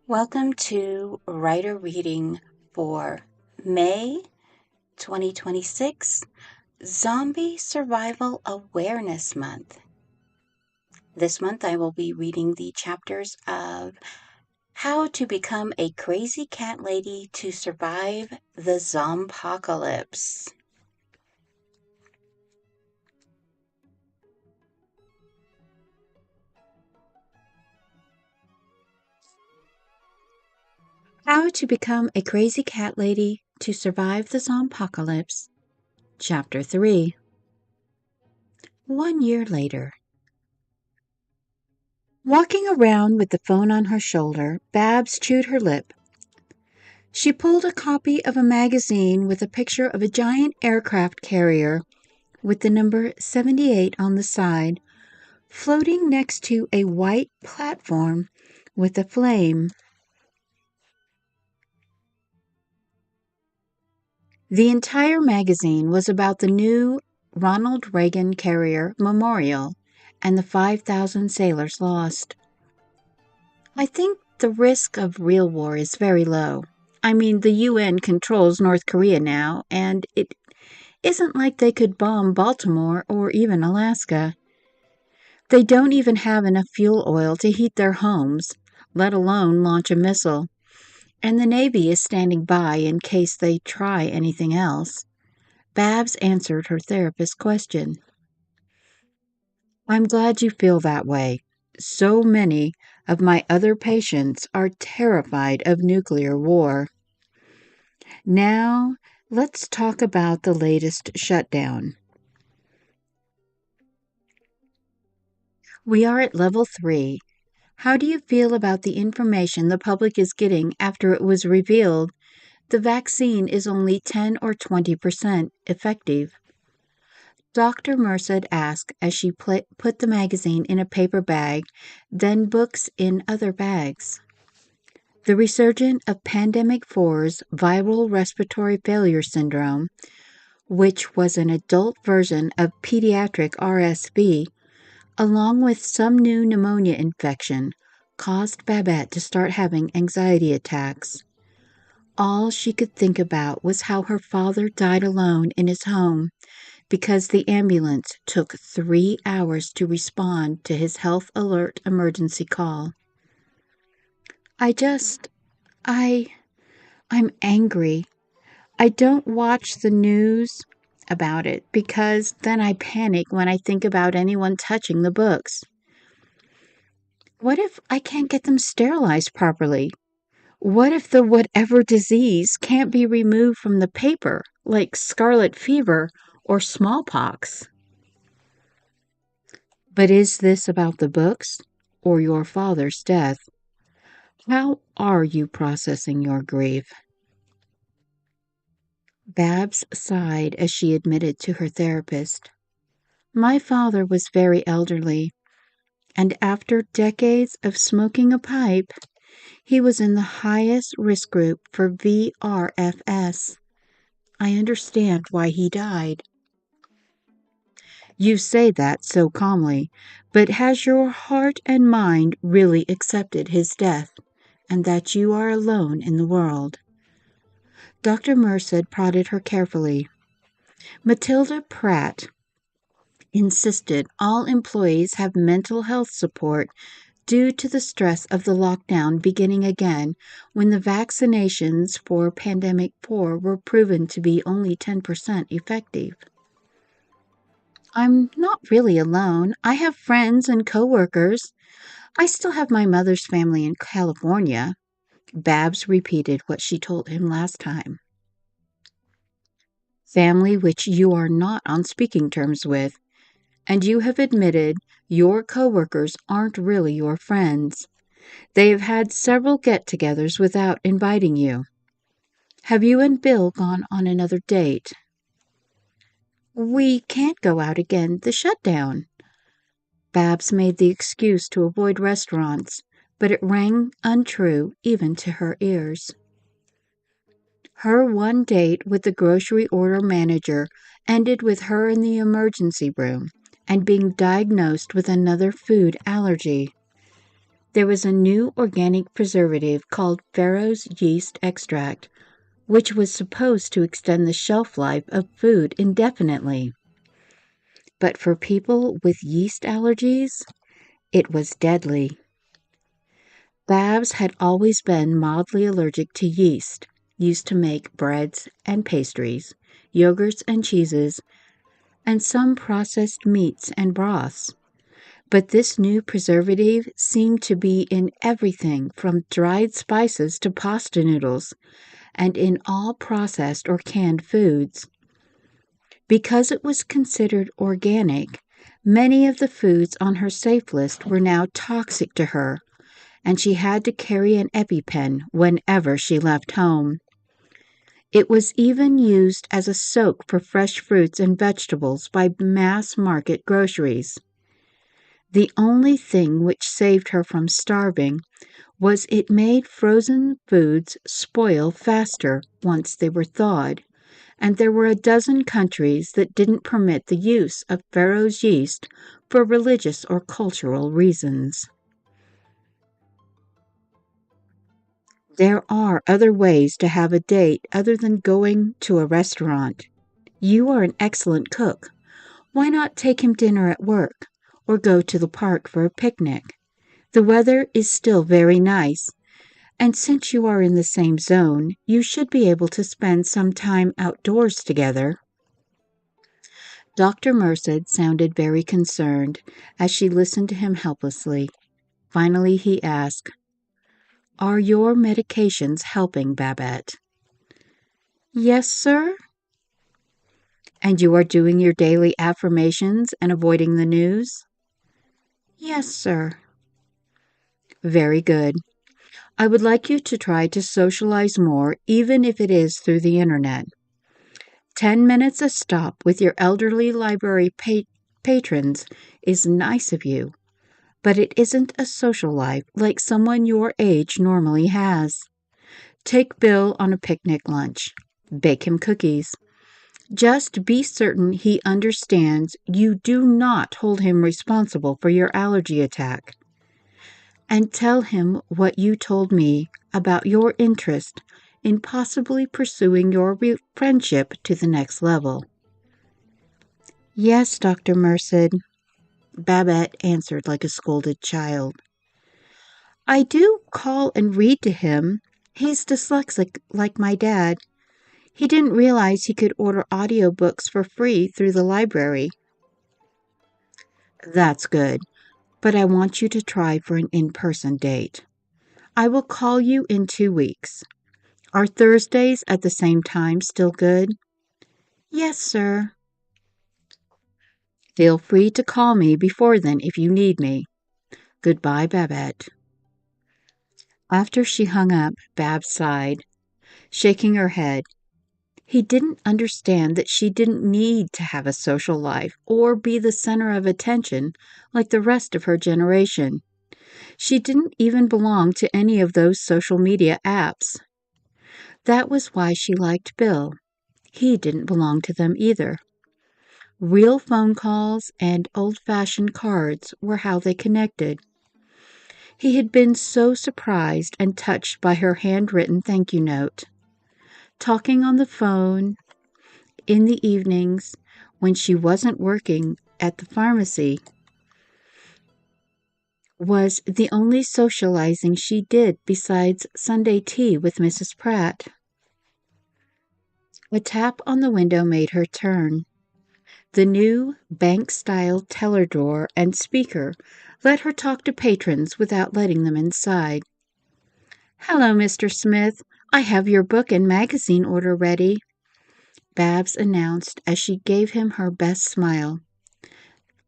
Welcome to Writer Reading for May 2026, Zombie Survival Awareness Month. This month I will be reading the chapters of How to Become a Crazy Cat Lady to Survive the Zombpocalypse. How to Become a Crazy Cat Lady to Survive the Zombpocalypse, Chapter 3. 1 year later. Walking around with the phone on her shoulder, Babs chewed her lip. She pulled a copy of a magazine with a picture of a giant aircraft carrier with the number 78 on the side, floating next to a white platform with a flame. The entire magazine was about the new Ronald Reagan Carrier Memorial and the 5,000 sailors lost. I think the risk of real war is very low. I mean, the UN controls North Korea now, and it isn't like they could bomb Baltimore or even Alaska. They don't even have enough fuel oil to heat their homes, let alone launch a missile. And the Navy is standing by in case they try anything else. Babs answered her therapist's question. I'm glad you feel that way. So many of my other patients are terrified of nuclear war. Now, let's talk about the latest shutdown. We are at level 3. How do you feel about the information the public is getting after it was revealed the vaccine is only 10 or 20% effective? Dr. Merced asked as she put the magazine in a paper bag, then books in other bags. The resurgence of Pandemic 4's viral respiratory failure syndrome, which was an adult version of pediatric RSV, along with some new pneumonia infection, caused Babette to start having anxiety attacks. All she could think about was how her father died alone in his home because the ambulance took 3 hours to respond to his health alert emergency call. I'm angry. I don't watch the news about it because then I panic when I think about anyone touching the books. What if I can't get them sterilized properly? What if the whatever disease can't be removed from the paper, like scarlet fever or smallpox? But is this about the books or your father's death? How are you processing your grief? Babs sighed as she admitted to her therapist. My father was very elderly, and after decades of smoking a pipe, he was in the highest risk group for VRFS. I understand why he died. You say that so calmly, but has your heart and mind really accepted his death, and that you are alone in the world? Dr. Merced prodded her carefully. Matilda Pratt insisted all employees have mental health support due to the stress of the lockdown beginning again when the vaccinations for Pandemic 4 were proven to be only 10% effective. I'm not really alone. I have friends and coworkers. I still have my mother's family in California. Babs repeated what she told him last time. Family which you are not on speaking terms with, and you have admitted your coworkers aren't really your friends. They have had several get-togethers without inviting you. Have you and Bill gone on another date? We can't go out again. The shutdown. Babs made the excuse to avoid restaurants, but it rang untrue even to her ears. Her one date with the grocery order manager ended with her in the emergency room and being diagnosed with another food allergy. There was a new organic preservative called Farrow's yeast extract, which was supposed to extend the shelf life of food indefinitely. But for people with yeast allergies, it was deadly. Babs had always been mildly allergic to yeast, used to make breads and pastries, yogurts and cheeses, and some processed meats and broths. But this new preservative seemed to be in everything from dried spices to pasta noodles, and in all processed or canned foods. Because it was considered organic, many of the foods on her safe list were now toxic to her, and she had to carry an EpiPen whenever she left home. It was even used as a soak for fresh fruits and vegetables by mass market groceries. The only thing which saved her from starving was it made frozen foods spoil faster once they were thawed, and there were a dozen countries that didn't permit the use of Farrow's yeast for religious or cultural reasons. There are other ways to have a date other than going to a restaurant. You are an excellent cook. Why not take him dinner at work or go to the park for a picnic? The weather is still very nice, and since you are in the same zone, you should be able to spend some time outdoors together. Dr. Merced sounded very concerned as she listened to him helplessly. Finally, he asked, "Are your medications helping, Babette?" "Yes, sir." "And you are doing your daily affirmations and avoiding the news?" "Yes, sir." "Very good. I would like you to try to socialize more, even if it is through the internet. 10 minutes a stop with your elderly library patrons is nice of you, but it isn't a social life like someone your age normally has. Take Bill on a picnic lunch. Bake him cookies. Just be certain he understands you do not hold him responsible for your allergy attack. And tell him what you told me about your interest in possibly pursuing your friendship to the next level." "Yes, Dr. Merced," Babette answered like a scolded child. "I do call and read to him. He's dyslexic like my dad. He didn't realize he could order audiobooks for free through the library." "That's good, but I want you to try for an in-person date. I will call you in 2 weeks. Are Thursdays at the same time still good?" "Yes, sir." "Feel free to call me before then if you need me. Goodbye, Babette." After she hung up, Babs sighed, shaking her head. He didn't understand that she didn't need to have a social life or be the center of attention like the rest of her generation. She didn't even belong to any of those social media apps. That was why she liked Bill. He didn't belong to them either. Real phone calls and old-fashioned cards were how they connected. He had been so surprised and touched by her handwritten thank you note. Talking on the phone in the evenings when she wasn't working at the pharmacy was the only socializing she did besides Sunday tea with Mrs. Pratt. A tap on the window made her turn. The new bank-style teller drawer and speaker let her talk to patrons without letting them inside. "Hello, Mr. Smith. I have your book and magazine order ready," Babs announced as she gave him her best smile.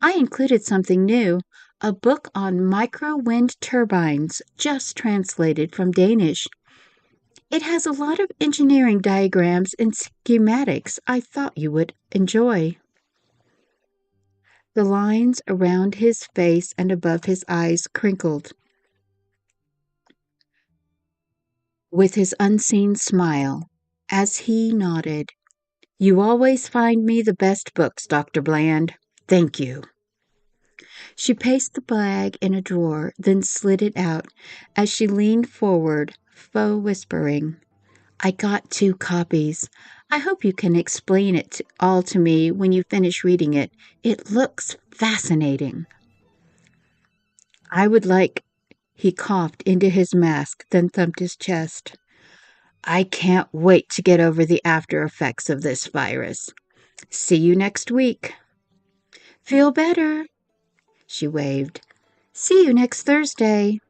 "I included something new, a book on micro-wind turbines, just translated from Danish. It has a lot of engineering diagrams and schematics I thought you would enjoy." The lines around his face and above his eyes crinkled. With his unseen smile, as he nodded, "You always find me the best books, Dr. Bland. Thank you." She placed the bag in a drawer, then slid it out as she leaned forward, faux whispering, "I got 2 copies. I hope you can explain it all to me when you finish reading it. It looks fascinating." "I would like," he coughed into his mask, then thumped his chest. "I can't wait to get over the after effects of this virus. See you next week." "Feel better," she waved. "See you next Thursday."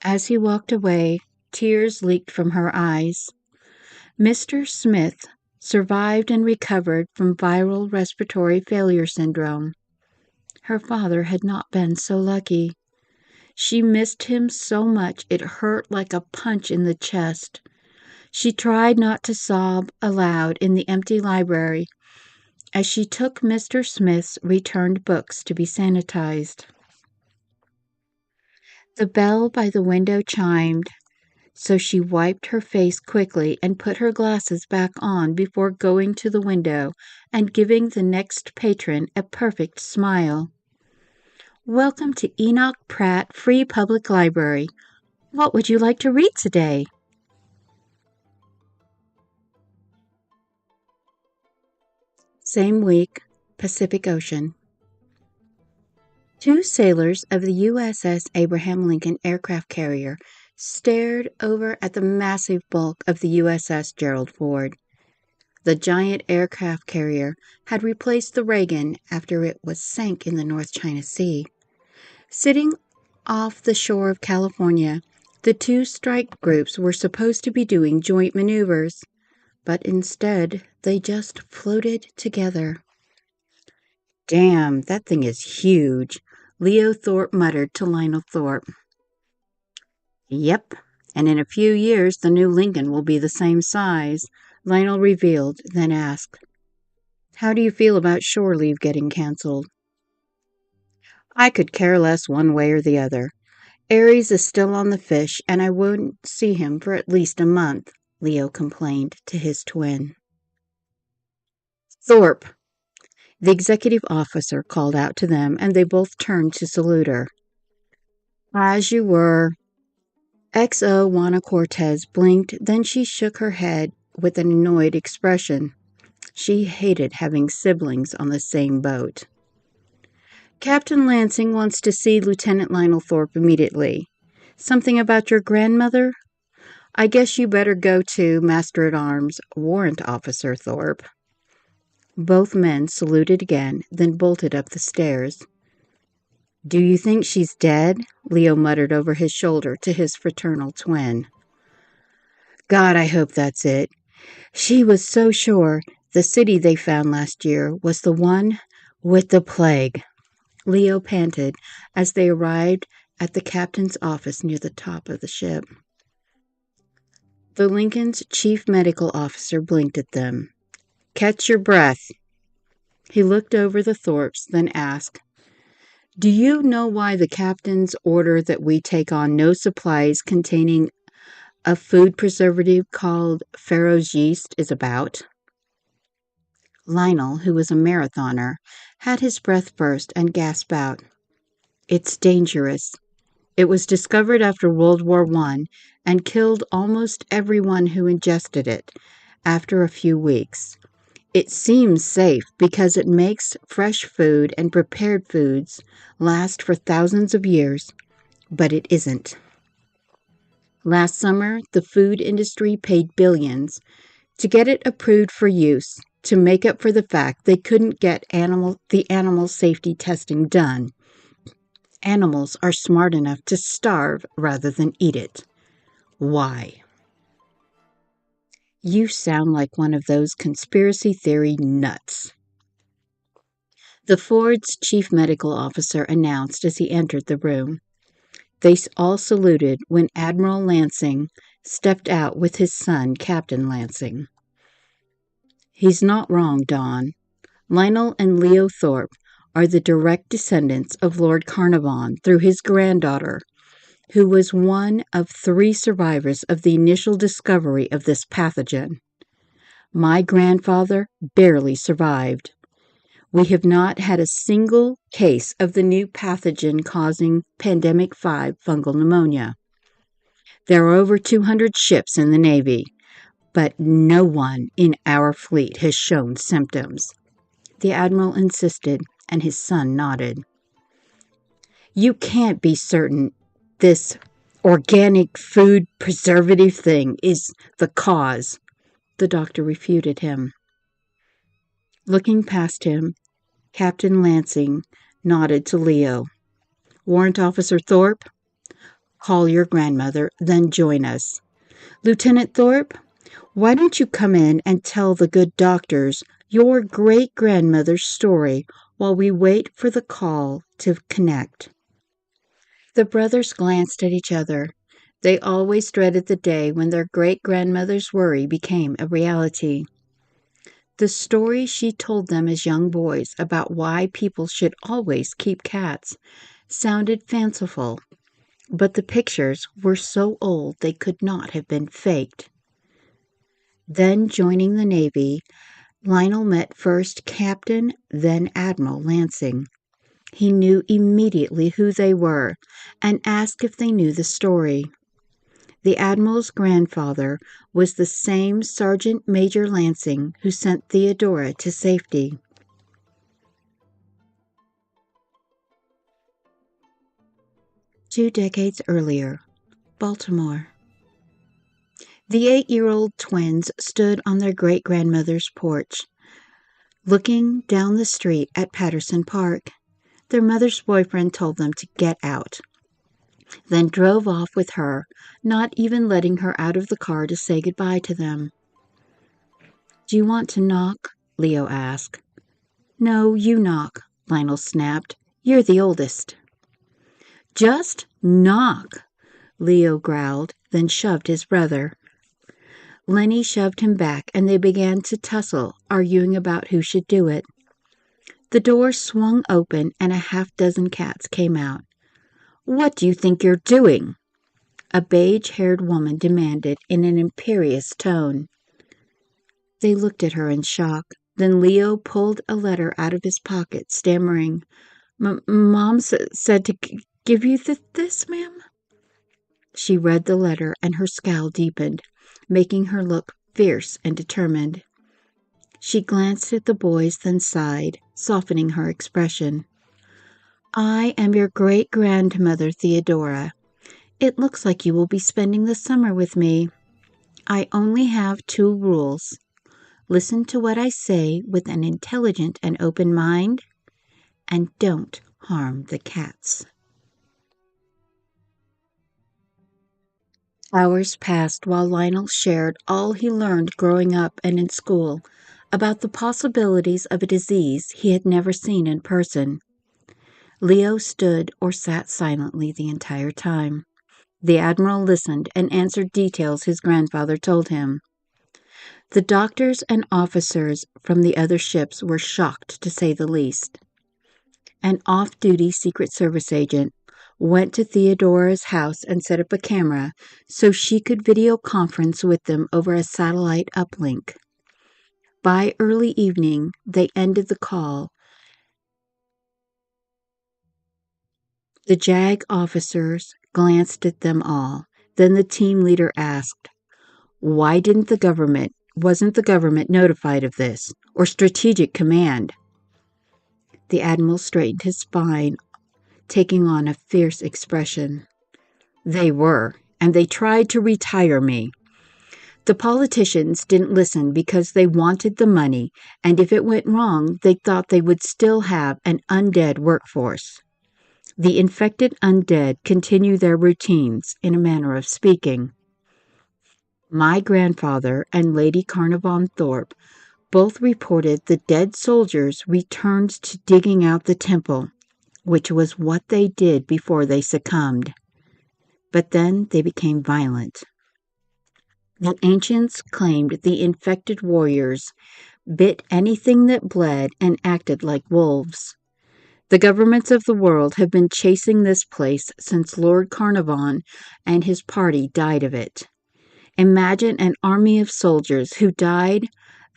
As he walked away, tears leaked from her eyes. Mr. Smith survived and recovered from viral respiratory failure syndrome. Her father had not been so lucky. She missed him so much it hurt like a punch in the chest. She tried not to sob aloud in the empty library as she took Mr. Smith's returned books to be sanitized. The bell by the window chimed, so she wiped her face quickly and put her glasses back on before going to the window and giving the next patron a perfect smile. "Welcome to Enoch Pratt Free Public Library. What would you like to read today?" Same week, Pacific Ocean. 2 sailors of the USS Abraham Lincoln aircraft carrier stared over at the massive bulk of the USS Gerald Ford. The giant aircraft carrier had replaced the Reagan after it was sank in the North China Sea. Sitting off the shore of California, the 2 strike groups were supposed to be doing joint maneuvers, but instead they just floated together. "Damn, that thing is huge," Leo Thorpe muttered to Lionel Thorpe. "Yep, and in a few years the new Lincoln will be the same size," Lionel revealed, then asked, "How do you feel about shore leave getting canceled?" "I could care less one way or the other. Aries is still on the fish, and I won't see him for at least a month," Leo complained to his twin. "Thorpe!" The executive officer called out to them, and they both turned to salute her. "As you were." XO Juana Cortez blinked, then she shook her head with an annoyed expression. She hated having siblings on the same boat. "Captain Lansing wants to see Lieutenant Lionel Thorpe immediately. Something about your grandmother? I guess you better go to Master-at-Arms, Warrant Officer Thorpe." Both men saluted again, then bolted up the stairs. "Do you think she's dead?" Leo muttered over his shoulder to his fraternal twin. "God, I hope that's it. She was so sure the city they found last year was the one with the plague," Leo panted as they arrived at the captain's office near the top of the ship. The Lincoln's chief medical officer blinked at them. "Catch your breath." He looked over the Thorpes, then asked, "Do you know why the captain's order that we take on no supplies containing a food preservative called Pharaoh's yeast is about?" Lionel, who was a marathoner, had his breath first and gasped out, "It's dangerous. It was discovered after World War I and killed almost everyone who ingested it after a few weeks. It seems safe because it makes fresh food and prepared foods last for thousands of years, but it isn't. Last summer, the food industry paid billions to get it approved for use to make up for the fact they couldn't get the animal safety testing done. Animals are smart enough to starve rather than eat it. Why?" "You sound like one of those conspiracy theory nuts," the Ford's chief medical officer announced as he entered the room. They all saluted when Admiral Lansing stepped out with his son, Captain Lansing. "He's not wrong, Don. Lionel and Leo Thorpe are the direct descendants of Lord Carnarvon through his granddaughter, who was one of 3 survivors of the initial discovery of this pathogen. My grandfather barely survived. We have not had a single case of the new pathogen causing Pandemic 5 fungal pneumonia. There are over 200 ships in the Navy, but no one in our fleet has shown symptoms. The Admiral insisted, and his son nodded. You can't be certain this organic food preservative thing is the cause, the doctor refuted him. Looking past him, Captain Lansing nodded to Leo. Warrant Officer Thorpe, call your grandmother, then join us. Lieutenant Thorpe, why don't you come in and tell the good doctors your great-grandmother's story while we wait for the call to connect? The brothers glanced at each other. They always dreaded the day when their great-grandmother's worry became a reality. The story she told them as young boys about why people should always keep cats sounded fanciful, but the pictures were so old they could not have been faked. Then, joining the Navy, Lionel met first Captain, then Admiral Lansing. He knew immediately who they were and asked if they knew the story. The Admiral's grandfather was the same Sergeant Major Lansing who sent Theodora to safety. Two decades earlier, Baltimore. The 8-year-old twins stood on their great-grandmother's porch, looking down the street at Patterson Park. Their mother's boyfriend told them to get out, then drove off with her, not even letting her out of the car to say goodbye to them. Do you want to knock? Leo asked. No, you knock, Lionel snapped. You're the oldest. Just knock, Leo growled, then shoved his brother. Lenny shoved him back, and they began to tussle, arguing about who should do it. The door swung open, and a half-dozen cats came out. What do you think you're doing? A beige-haired woman demanded in an imperious tone. They looked at her in shock. Then Leo pulled a letter out of his pocket, stammering, Mom said to give you this, ma'am? She read the letter, and her scowl deepened, making her look fierce and determined. She glanced at the boys, then sighed, softening her expression. I am your great-grandmother, Theodora. It looks like you will be spending the summer with me. I only have 2 rules. Listen to what I say with an intelligent and open mind, and don't harm the cats. Hours passed while Lionel shared all he learned growing up and in school about the possibilities of a disease he had never seen in person. Leo stood or sat silently the entire time. The Admiral listened and answered details his grandfather told him. The doctors and officers from the other ships were shocked, to say the least. An off-duty Secret Service agent went to Theodora's house and set up a camera so she could video conference with them over a satellite uplink. By early evening, they ended the call. The JAG officers glanced at them all. Then the team leader asked, Wasn't the government notified of this, or Strategic Command? The Admiral straightened his spine, taking on a fierce expression. They were, and they tried to retire me. The politicians didn't listen because they wanted the money, and if it went wrong, they thought they would still have an undead workforce. The infected undead continue their routines, in a manner of speaking. My grandfather and Lady Carnarvon Thorpe both reported the dead soldiers returned to digging out the temple, which was what they did before they succumbed. But then they became violent. The ancients claimed the infected warriors bit anything that bled and acted like wolves. The governments of the world have been chasing this place since Lord Carnarvon and his party died of it. Imagine an army of soldiers who died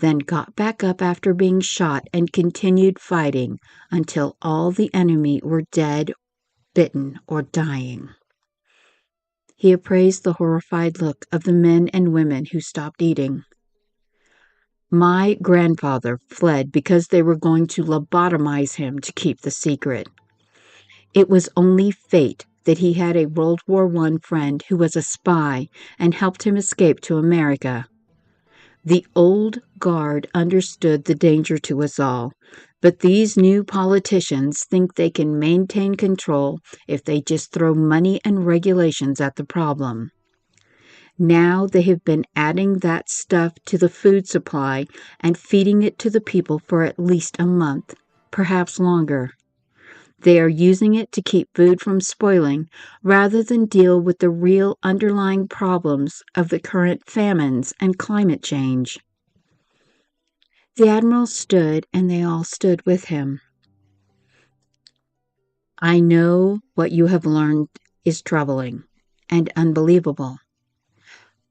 then got back up after being shot and continued fighting until all the enemy were dead, bitten, or dying. He appraised the horrified look of the men and women who stopped eating. My grandfather fled because they were going to lobotomize him to keep the secret. It was only fate that he had a World War I friend who was a spy and helped him escape to America. The old guard understood the danger to us all, but these new politicians think they can maintain control if they just throw money and regulations at the problem. Now they have been adding that stuff to the food supply and feeding it to the people for at least a month, perhaps longer. They are using it to keep food from spoiling rather than deal with the real underlying problems of the current famines and climate change. The Admiral stood, and they all stood with him. I know what you have learned is troubling and unbelievable.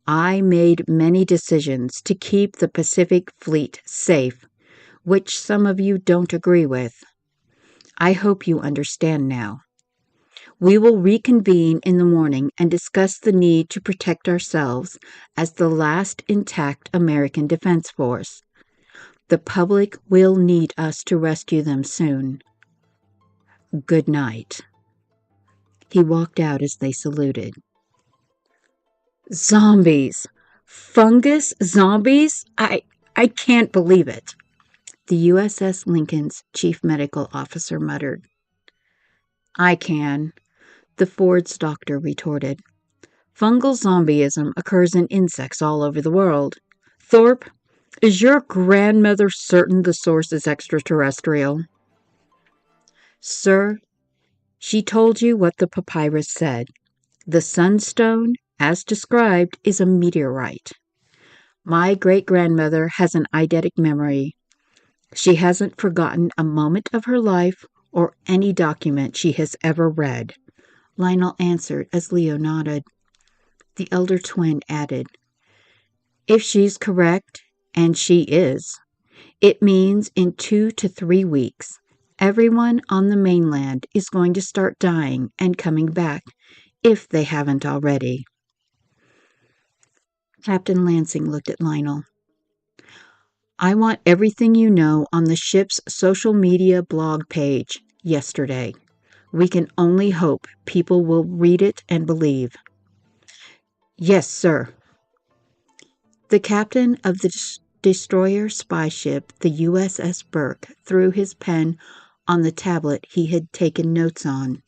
I made many decisions to keep the Pacific Fleet safe, which some of you don't agree with. I hope you understand now. We will reconvene in the morning and discuss the need to protect ourselves as the last intact American Defense Force. The public will need us to rescue them soon. Good night. He walked out as they saluted. Zombies! Fungus zombies? I can't believe it. The USS Lincoln's chief medical officer muttered. I can, the Ford's doctor retorted. Fungal zombieism occurs in insects all over the world. Thorpe, is your grandmother certain the source is extraterrestrial? Sir, she told you what the papyrus said. The sunstone, as described, is a meteorite. My great-grandmother has an eidetic memory. She hasn't forgotten a moment of her life or any document she has ever read. Lionel answered as Leo nodded. The elder twin added, if she's correct, and she is, it means in 2 to 3 weeks, everyone on the mainland is going to start dying and coming back, if they haven't already. Captain Lansing looked at Lionel. I want everything you know on the ship's social media blog page yesterday. We can only hope people will read it and believe. Yes, sir. The captain of the destroyer spy ship, the USS Burke, threw his pen on the tablet he had taken notes on.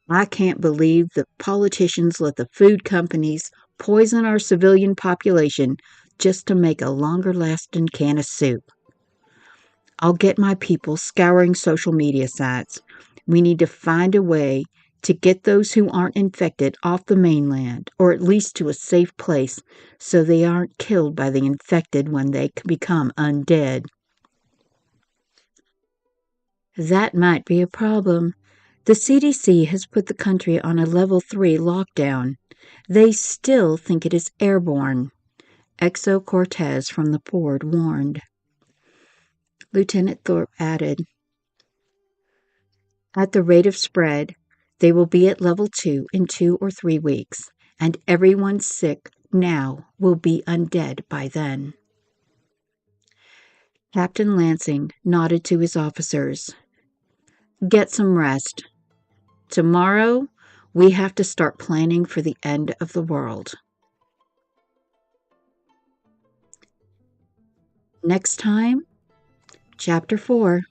I can't believe the politicians let the food companies poison our civilian population just to make a longer-lasting can of soup. I'll get my people scouring social media sites. We need to find a way to get those who aren't infected off the mainland, or at least to a safe place, so they aren't killed by the infected when they become undead. That might be a problem. The CDC has put the country on a level 3 lockdown. They still think it is airborne. Exo Cortez from the board warned. Lieutenant Thorpe added, at the rate of spread, they will be at level 2 in 2 or 3 weeks, and everyone sick now will be undead by then. Captain Lansing nodded to his officers. Get some rest. Tomorrow, we have to start planning for the end of the world. Next time, Chapter 4.